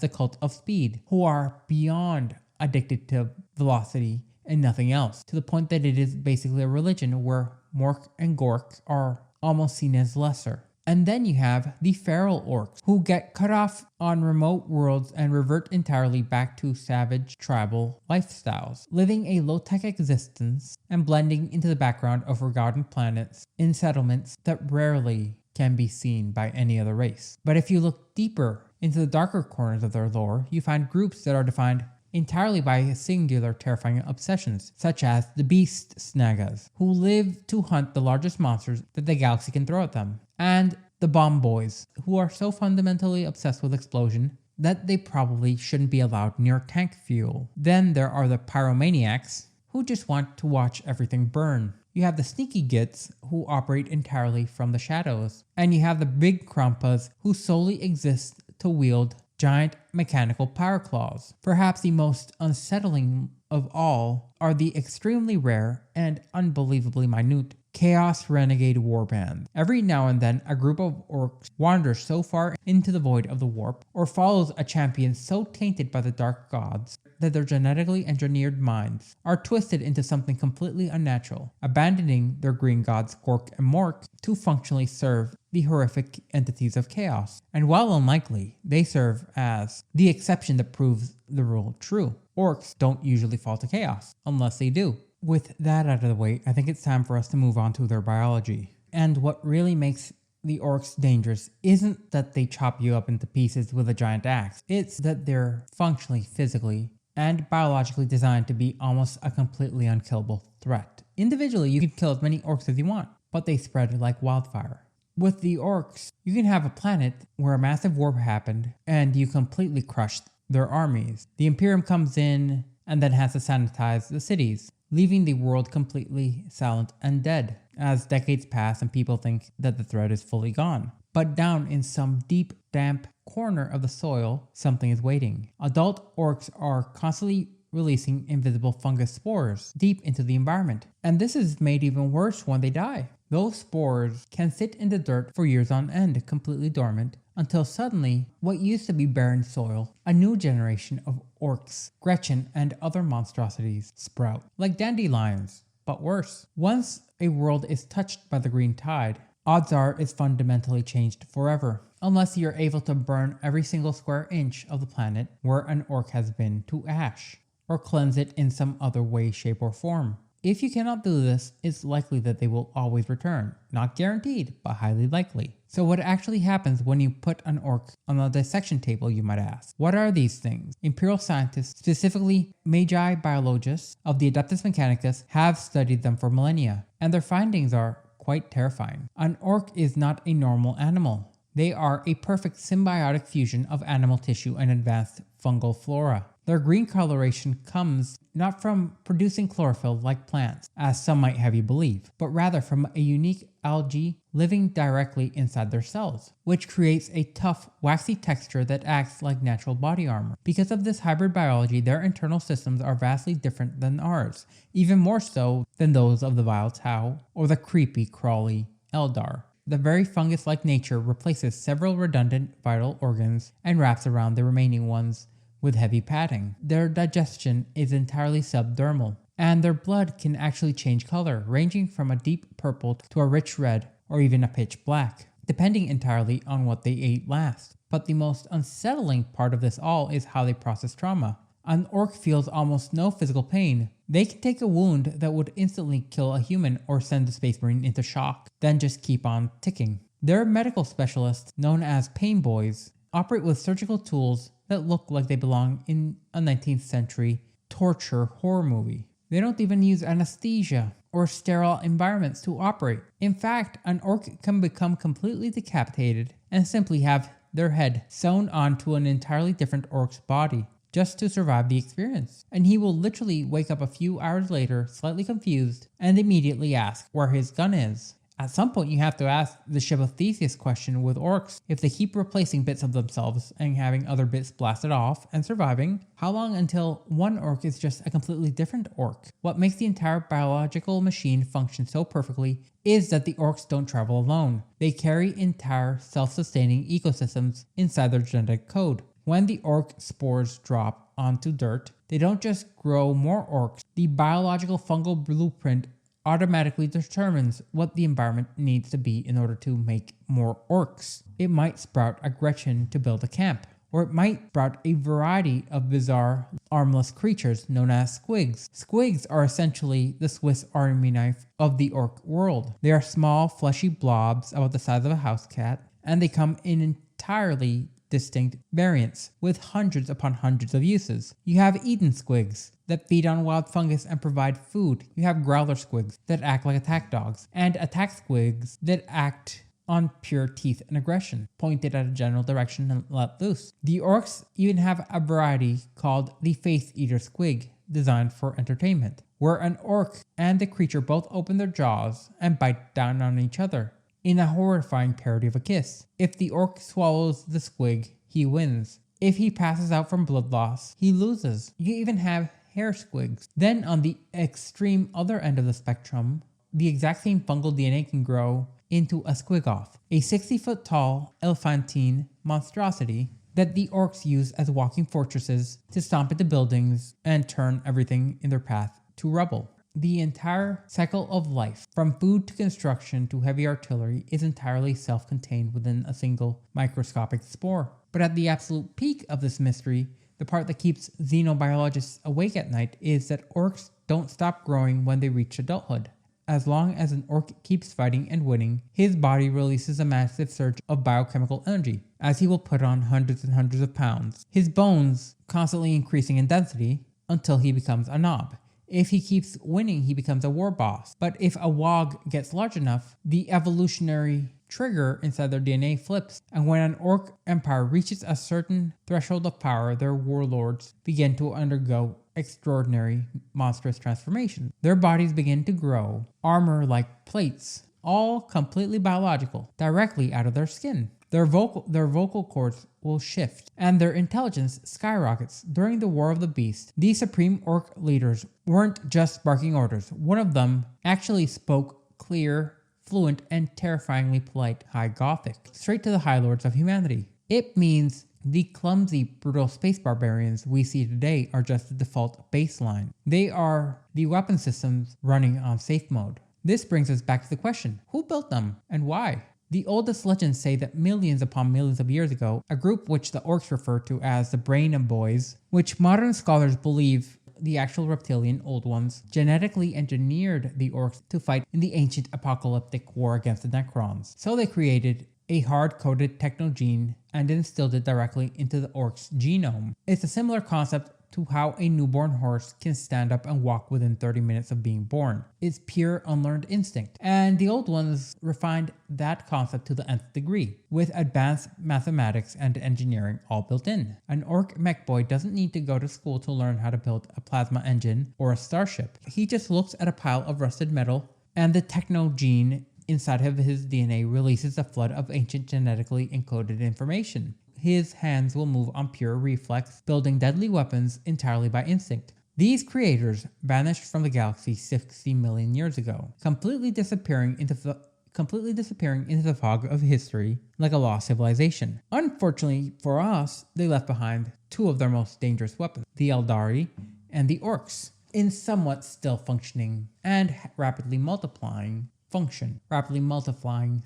the cult of speed, who are beyond addicted to velocity and nothing else, to the point that it is basically a religion where Mork and Gork are almost seen as lesser. And then you have the feral orcs, who get cut off on remote worlds and revert entirely back to savage tribal lifestyles, living a low-tech existence and blending into the background of forgotten planets in settlements that rarely can be seen by any other race. But if you look deeper into the darker corners of their lore, you find groups that are defined entirely by singular terrifying obsessions, such as the beast snagas, who live to hunt the largest monsters that the galaxy can throw at them, and the bomb boys, who are so fundamentally obsessed with explosion that they probably shouldn't be allowed near tank fuel. Then there are the pyromaniacs, who just want to watch everything burn. You have the sneaky gits, who operate entirely from the shadows, and you have the big krumpas, who solely exist to wield giant mechanical power claws. Perhaps the most unsettling of all are the extremely rare and unbelievably minute Chaos Renegade Warband. Every now and then, a group of orcs wanders so far into the void of the warp, or follows a champion so tainted by the dark gods that their genetically engineered minds are twisted into something completely unnatural, abandoning their green gods Gork and Mork to functionally serve the horrific entities of chaos. And while unlikely, they serve as the exception that proves the rule true. Orcs don't usually fall to chaos, unless they do. With that out of the way, I think it's time for us to move on to their biology. And what really makes the orcs dangerous isn't that they chop you up into pieces with a giant axe, it's that they're functionally, physically, and biologically designed to be almost a completely unkillable threat. Individually, you can kill as many orcs as you want, but they spread like wildfire. With the orcs, you can have a planet where a massive war happened and you completely crushed their armies. The Imperium comes in and then has to sanitize the cities, leaving the world completely silent and dead as decades pass and people think that the threat is fully gone. But down in some deep, damp corner of the soil, something is waiting. Adult orcs are constantly releasing invisible fungus spores deep into the environment. And this is made even worse when they die. Those spores can sit in the dirt for years on end, completely dormant, until suddenly, what used to be barren soil, a new generation of orcs, Gretchin, and other monstrosities sprout, like dandelions, but worse. Once a world is touched by the green tide, odds are it's fundamentally changed forever, unless you're able to burn every single square inch of the planet where an orc has been to ash, or cleanse it in some other way, shape, or form. If you cannot do this, it's likely that they will always return. Not guaranteed, but highly likely. So what actually happens when you put an orc on a dissection table, you might ask? What are these things? Imperial scientists, specifically magi biologists of the Adeptus Mechanicus, have studied them for millennia, and their findings are quite terrifying. An orc is not a normal animal. They are a perfect symbiotic fusion of animal tissue and advanced fungal flora. Their green coloration comes not from producing chlorophyll like plants, as some might have you believe, but rather from a unique algae living directly inside their cells, which creates a tough, waxy texture that acts like natural body armor. Because of this hybrid biology, their internal systems are vastly different than ours, even more so than those of the vile Tau or the creepy, crawly Eldar. The very fungus-like nature replaces several redundant vital organs and wraps around the remaining ones with heavy padding. Their digestion is entirely subdermal, and their blood can actually change color, ranging from a deep purple to a rich red or even a pitch black, depending entirely on what they ate last. But the most unsettling part of this all is how they process trauma. An orc feels almost no physical pain. They can take a wound that would instantly kill a human or send the Space Marine into shock, then just keep on ticking. Their medical specialists, known as pain boys, operate with surgical tools that look like they belong in a 19th century torture horror movie. They don't even use anesthesia or sterile environments to operate. In fact, an orc can become completely decapitated and simply have their head sewn onto an entirely different orc's body just to survive the experience. And he will literally wake up a few hours later, slightly confused, and immediately ask where his gun is. At some point, you have to ask the ship of Theseus question with orcs. If they keep replacing bits of themselves and having other bits blasted off and surviving, how long until one orc is just a completely different orc? What makes the entire biological machine function so perfectly is that the orcs don't travel alone. They carry entire self-sustaining ecosystems inside their genetic code. When the orc spores drop onto dirt, they don't just grow more orcs. The biological fungal blueprint automatically determines what the environment needs to be in order to make more orcs. It might sprout a Gretchin to build a camp, or it might sprout a variety of bizarre armless creatures known as squigs. Squigs are essentially the Swiss Army knife of the orc world. They are small, fleshy blobs about the size of a house cat, and they come in entirely distinct variants with hundreds upon hundreds of uses. You have Eden squigs that feed on wild fungus and provide food. You have growler squigs that act like attack dogs, and attack squigs that act on pure teeth and aggression, pointed at a general direction and let loose. The orcs even have a variety called the Faith Eater squig, designed for entertainment, where an orc and the creature both open their jaws and bite down on each other in a horrifying parody of a kiss. If the orc swallows the squig, he wins. If he passes out from blood loss, he loses. You even have hair squigs. Then on the extreme other end of the spectrum, the exact same fungal DNA can grow into a squigoth, a 60-foot tall elephantine monstrosity that the orcs use as walking fortresses to stomp into buildings and turn everything in their path to rubble. The entire cycle of life, from food to construction to heavy artillery, is entirely self-contained within a single microscopic spore. But at the absolute peak of this mystery, the part that keeps xenobiologists awake at night is that orcs don't stop growing when they reach adulthood. As long as an orc keeps fighting and winning, his body releases a massive surge of biochemical energy, as he will put on hundreds and hundreds of pounds, his bones constantly increasing in density until he becomes a knob. If he keeps winning, he becomes a war boss. But if a WAAAGH gets large enough, the evolutionary trigger inside their DNA flips, and when an orc empire reaches a certain threshold of power, their warlords begin to undergo extraordinary, monstrous transformations. Their bodies begin to grow, armor like plates, all completely biological, directly out of their skin. Their vocal cords will shift, and their intelligence skyrockets. During the War of the Beast, these supreme orc leaders weren't just barking orders. One of them actually spoke clear, fluent, and terrifyingly polite High Gothic, straight to the High Lords of humanity. It means the clumsy, brutal space barbarians we see today are just the default baseline. They are the weapon systems running on safe mode. This brings us back to the question, who built them and why? The oldest legends say that millions upon millions of years ago, a group which the orcs refer to as the Brain Boys, which modern scholars believe the actual reptilian old ones, genetically engineered the orcs to fight in the ancient apocalyptic war against the necrons. So they created a hard-coded technogene and instilled it directly into the orc's genome. It's a similar concept to how a newborn horse can stand up and walk within 30 minutes of being born. It's pure unlearned instinct. And the old ones refined that concept to the nth degree, with advanced mathematics and engineering all built in. An orc mech boy doesn't need to go to school to learn how to build a plasma engine or a starship. He just looks at a pile of rusted metal, and the technogene inside of his DNA releases a flood of ancient genetically encoded information. His hands will move on pure reflex, building deadly weapons entirely by instinct. These creators vanished from the galaxy 60 million years ago, completely disappearing into the fog of history like a lost civilization. Unfortunately for us, they left behind two of their most dangerous weapons, the Eldari and the Orks, in somewhat still functioning and rapidly multiplying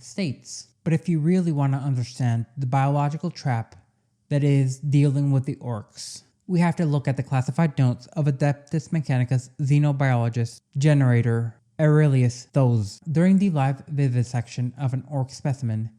states. But if you really want to understand the biological trap that is dealing with the orcs, we have to look at the classified notes of Adeptus Mechanicus xenobiologist generator Aurelius Thos. During the live vivisection of an orc specimen,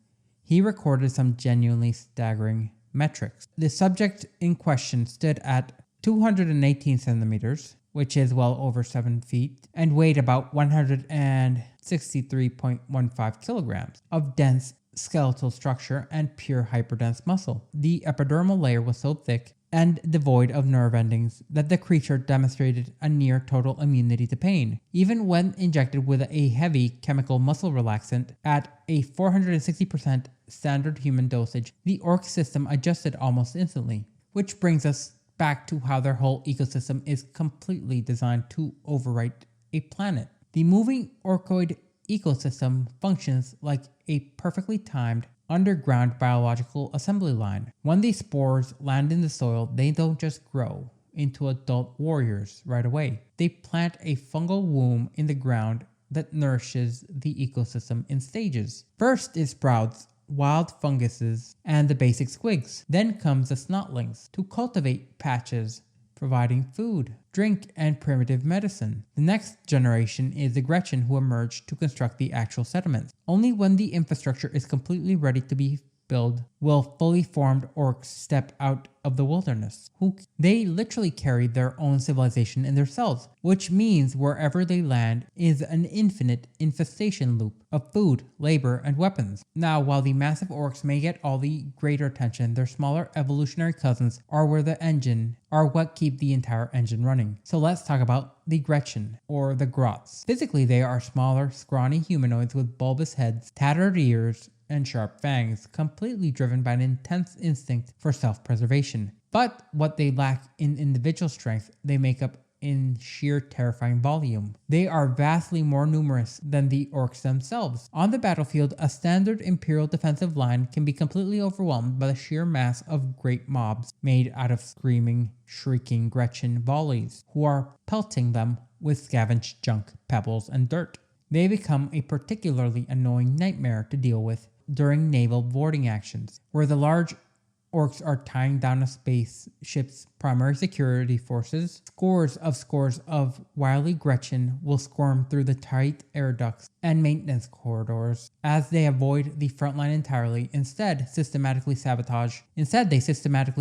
he recorded some genuinely staggering metrics. The subject in question stood at 218 centimeters, which is well over 7 feet, and weighed about 163.15 kilograms of dense skeletal structure and pure hyperdense muscle. The epidermal layer was so thick and devoid of nerve endings that the creature demonstrated a near total immunity to pain. Even when injected with a heavy chemical muscle relaxant at a 460% standard human dosage, the orc system adjusted almost instantly. Which brings us back to how their whole ecosystem is completely designed to overwrite a planet. The moving orcoid ecosystem functions like a perfectly timed underground biological assembly line. When these spores land in the soil, they don't just grow into adult warriors right away. They plant a fungal womb in the ground that nourishes the ecosystem in stages. First it sprouts wild funguses and the basic squigs. Then comes the snotlings to cultivate patches, providing food, drink, and primitive medicine. The next generation is the Gretchin, who emerge to construct the actual settlements. Only when the infrastructure is completely ready to be built will fully formed orcs step out of the wilderness. They literally carry their own civilization in their cells, which means wherever they land is an infinite infestation loop of food, labor, and weapons. Now, while the massive orcs may get all the greater attention, their smaller evolutionary cousins are what keep the entire engine running. So let's talk about the Gretchin, or the Grots. Physically, they are smaller, scrawny humanoids with bulbous heads, tattered ears, and sharp fangs, completely driven by an intense instinct for self-preservation. But what they lack in individual strength, they make up in sheer terrifying volume. They are vastly more numerous than the orcs themselves. On the battlefield, a standard imperial defensive line can be completely overwhelmed by the sheer mass of great mobs made out of screaming, shrieking Gretchin volleys, who are pelting them with scavenged junk, pebbles, and dirt. They become a particularly annoying nightmare to deal with during naval boarding actions, where the large orcs are tying down a spaceship's primary security forces. Scores of wily Gretchin will squirm through the tight air ducts and maintenance corridors as they avoid the front line entirely. Instead, they systematically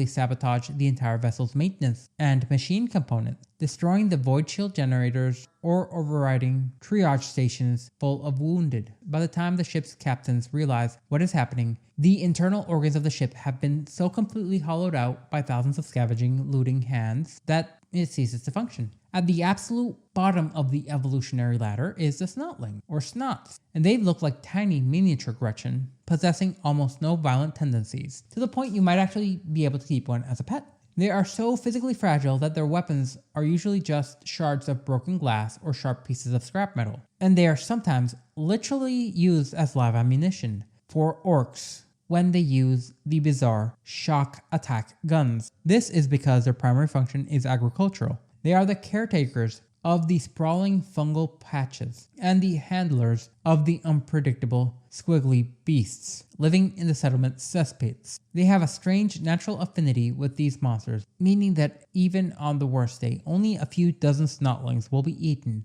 sabotage the entire vessel's maintenance and machine components, destroying the void shield generators or overriding triage stations full of wounded. By the time the ship's captains realize what is happening, the internal organs of the ship have been so completely hollowed out by thousands of scavenging, looting hands that it ceases to function. At the absolute bottom of the evolutionary ladder is the snotling, or snots, and they look like tiny miniature Gretchin, possessing almost no violent tendencies, to the point you might actually be able to keep one as a pet. They are so physically fragile that their weapons are usually just shards of broken glass or sharp pieces of scrap metal, and they are sometimes literally used as live ammunition for orcs when they use the bizarre shock attack guns. This is because their primary function is agricultural. They are the caretakers of the sprawling fungal patches and the handlers of the unpredictable squiggly beasts living in the settlement cesspits. They have a strange natural affinity with these monsters, meaning that even on the worst day, only a few dozen snotlings will be eaten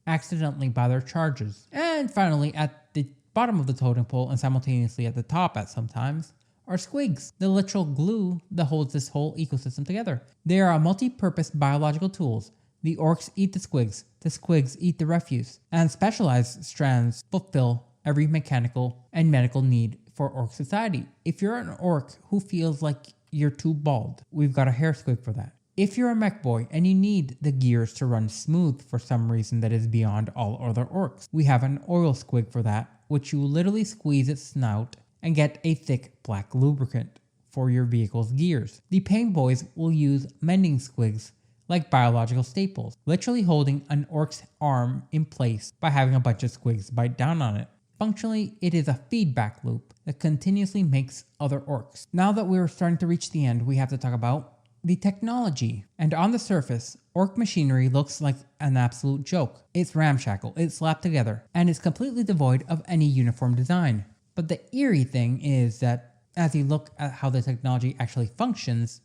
accidentally by their charges. And finally, at the bottom of the totem pole and simultaneously at the top at sometimes, are squigs, the literal glue that holds this whole ecosystem together. They are multi-purpose biological tools. The orcs eat the squigs eat the refuse, and specialized strands fulfill every mechanical and medical need for orc society. If you're an orc who feels like you're too bald, we've got a hair squig for that. If you're a mech boy and you need the gears to run smooth for some reason that is beyond all other orcs, we have an oil squig for that, which you literally squeeze its snout and get a thick black lubricant for your vehicle's gears. The pain boys will use mending squigs like biological staples, literally holding an orc's arm in place by having a bunch of squigs bite down on it. Functionally, it is a feedback loop that continuously makes other orcs. Now that we're starting to reach the end, we have to talk about the technology. And on the surface, orc machinery looks like an absolute joke. It's ramshackle, it's slapped together, and it's completely devoid of any uniform design. But the eerie thing is that as you look at how the technology actually functions,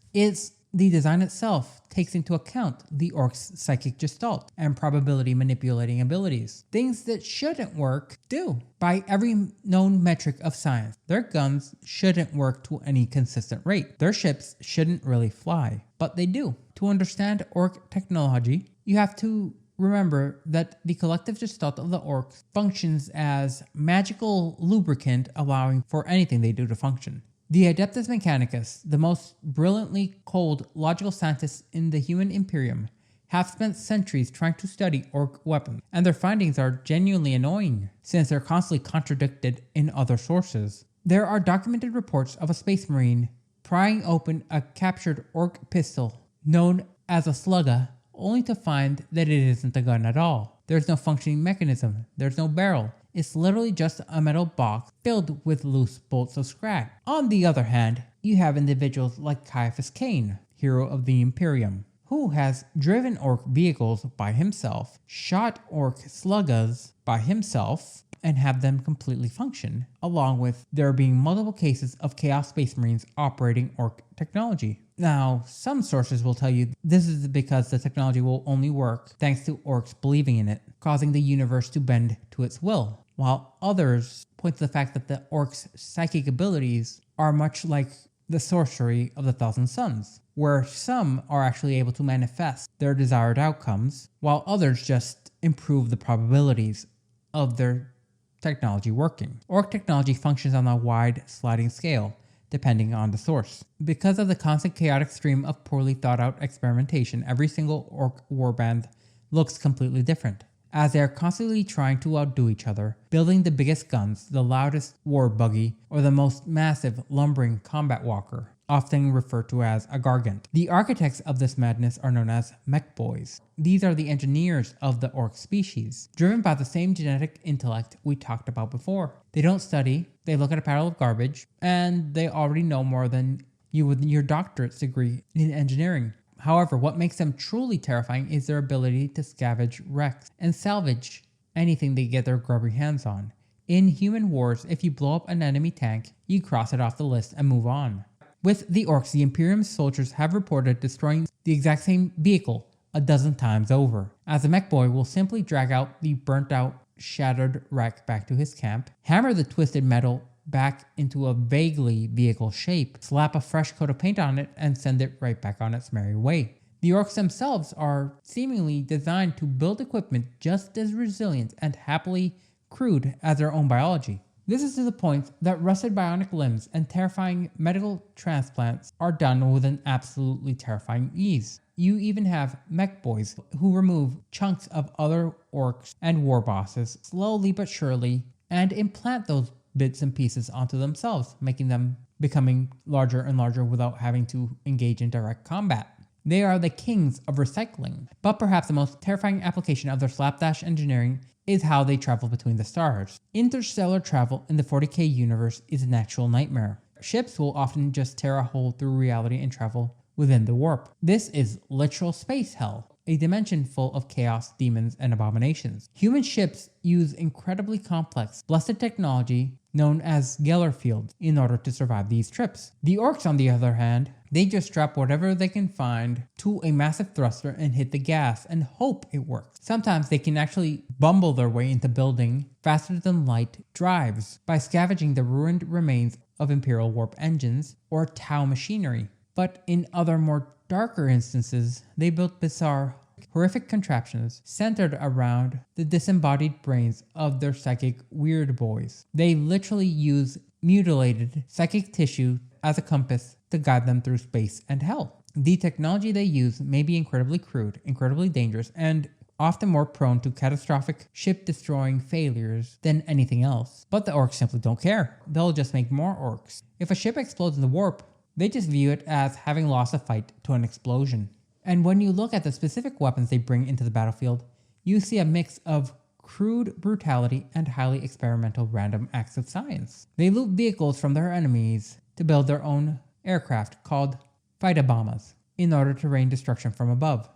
the design itself takes into account the orc's psychic gestalt and probability manipulating abilities. Things that shouldn't work do. By every known metric of science, their guns shouldn't work to any consistent rate. Their ships shouldn't really fly, but they do. To understand orc technology, you have to remember that the collective gestalt of the orcs functions as magical lubricant, allowing for anything they do to function. The Adeptus Mechanicus, the most brilliantly cold logical scientists in the human imperium, have spent centuries trying to study orc weapons, and their findings are genuinely annoying, since they're constantly contradicted in other sources. There are documented reports of a space marine prying open a captured orc pistol, known as a slugga, only to find that it isn't a gun at all. There's no functioning mechanism, there's no barrel, it's literally just a metal box filled with loose bolts of scrap. On the other hand, you have individuals like Caiaphas Cain, hero of the Imperium, who has driven orc vehicles by himself, shot orc sluggas by himself, and have them completely function, along with there being multiple cases of Chaos Space Marines operating orc technology. Now, some sources will tell you this is because the technology will only work thanks to orcs believing in it, causing the universe to bend to its will, while others point to the fact that the orcs' psychic abilities are much like the sorcery of the Thousand Suns, where some are actually able to manifest their desired outcomes, while others just improve the probabilities of their technology working. Orc technology functions on a wide sliding scale, depending on the source. Because of the constant chaotic stream of poorly thought out experimentation, every single orc warband looks completely different, as they are constantly trying to outdo each other, building the biggest guns, the loudest war buggy, or the most massive lumbering combat walker, often referred to as a gargant. The architects of this madness are known as mech boys. These are the engineers of the orc species, driven by the same genetic intellect we talked about before. They don't study, they look at a pile of garbage, and they already know more than you with your doctorate's degree in engineering. However, what makes them truly terrifying is their ability to scavenge wrecks and salvage anything they get their grubby hands on. In human wars, if you blow up an enemy tank, you cross it off the list and move on. With the orcs, the Imperium soldiers have reported destroying the exact same vehicle a dozen times over, as the mech boy will simply drag out the burnt out, shattered wreck back to his camp, hammer the twisted metal back into a vaguely vehicle shape, slap a fresh coat of paint on it, and send it right back on its merry way. The orcs themselves are seemingly designed to build equipment just as resilient and happily crude as their own biology. This is to the point that rusted bionic limbs and terrifying medical transplants are done with an absolutely terrifying ease. You even have mech boys who remove chunks of other orcs and war bosses slowly but surely and implant those bits and pieces onto themselves, making them becoming larger and larger without having to engage in direct combat. They are the kings of recycling, but perhaps the most terrifying application of their slapdash engineering is how they travel between the stars. Interstellar travel in the 40k universe is an actual nightmare. Ships will often just tear a hole through reality and travel within the warp. This is literal space hell, a dimension full of chaos, demons, and abominations. Human ships use incredibly complex, blessed technology known as Geller fields in order to survive these trips. The orcs, on the other hand, they just strap whatever they can find to a massive thruster and hit the gas and hope it works. Sometimes they can actually bumble their way into building faster than light drives by scavenging the ruined remains of Imperial warp engines or Tau machinery. But in other more darker instances, they built bizarre, horrific contraptions centered around the disembodied brains of their psychic weird boys. They literally use mutilated psychic tissue as a compass to guide them through space and hell. The technology they use may be incredibly crude, incredibly dangerous, and often more prone to catastrophic ship-destroying failures than anything else. But the orcs simply don't care. They'll just make more orcs. If a ship explodes in the warp, they just view it as having lost a fight to an explosion. And when you look at the specific weapons they bring into the battlefield, you see a mix of crude brutality and highly experimental random acts of science. They loot vehicles from their enemies to build their own aircraft called Phytobombas in order to rain destruction from above.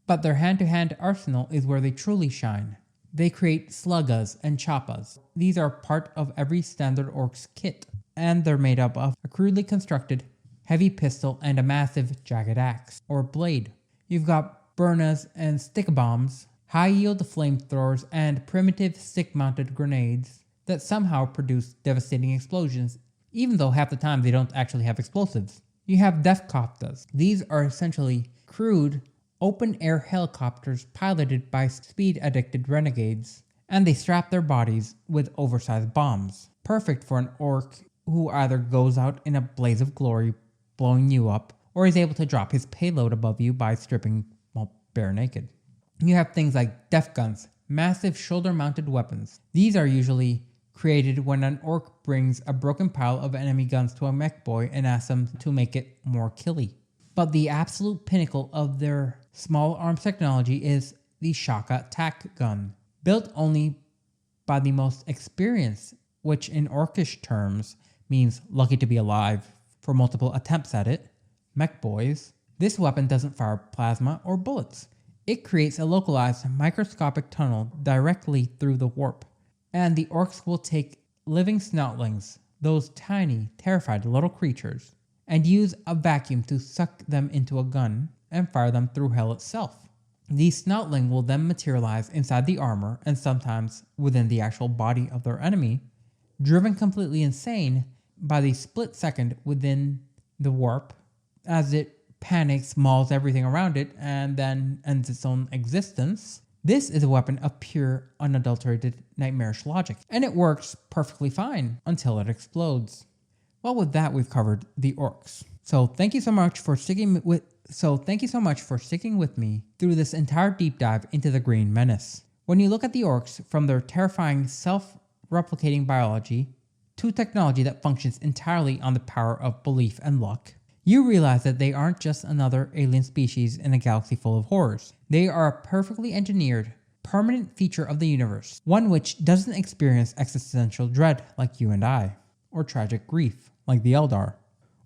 But their hand-to-hand arsenal is where they truly shine. They create sluggas and choppas. These are part of every standard orc's kit, and they're made up of a crudely constructed heavy pistol and a massive jagged axe, or blade. You've got burnas and stick bombs, high-yield flamethrowers, and primitive stick-mounted grenades that somehow produce devastating explosions, even though half the time they don't actually have explosives. You have Deathcopters. These are essentially crude, open-air helicopters piloted by speed-addicted renegades, and they strap their bodies with oversized bombs, perfect for an orc who either goes out in a blaze of glory, blowing you up, or is able to drop his payload above you by stripping, well, bare naked. You have things like def guns, massive shoulder-mounted weapons. These are usually created when an orc brings a broken pile of enemy guns to a mech boy and asks them to make it more killy. But the absolute pinnacle of their small arms technology is the Shaka tac gun, built only by the most experienced, which in orcish terms means lucky to be alive for multiple attempts at it, mech boys. This weapon doesn't fire plasma or bullets. It creates a localized microscopic tunnel directly through the warp, and the orcs will take living snoutlings, those tiny, terrified little creatures, and use a vacuum to suck them into a gun and fire them through hell itself. The snoutling will then materialize inside the armor and sometimes within the actual body of their enemy, driven completely insane by the split second within the warp as it panics, mauls everything around it, and then ends its own existence. This is a weapon of pure, unadulterated, nightmarish logic, and it works perfectly fine until it explodes. Well, with that, we've covered the orcs. So thank you so much for sticking with me through this entire deep dive into the Green Menace. When you look at the orcs from their terrifying self-replicating biology to technology that functions entirely on the power of belief and luck, you realize that they aren't just another alien species in a galaxy full of horrors. They are a perfectly engineered, permanent feature of the universe, one which doesn't experience existential dread like you and I, or tragic grief like the Eldar,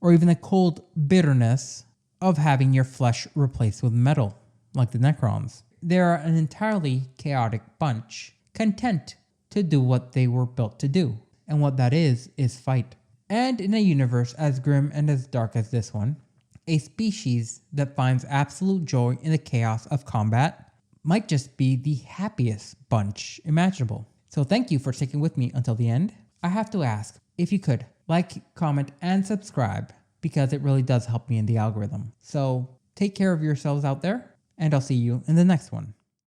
or even the cold bitterness of having your flesh replaced with metal like the Necrons. They are an entirely chaotic bunch, content to do what they were built to do, and what that is fight. And in a universe as grim and as dark as this one, a species that finds absolute joy in the chaos of combat might just be the happiest bunch imaginable. So thank you for sticking with me until the end. I have to ask, if you could, like, comment, and subscribe, because it really does help me in the algorithm. So take care of yourselves out there, and I'll see you in the next one.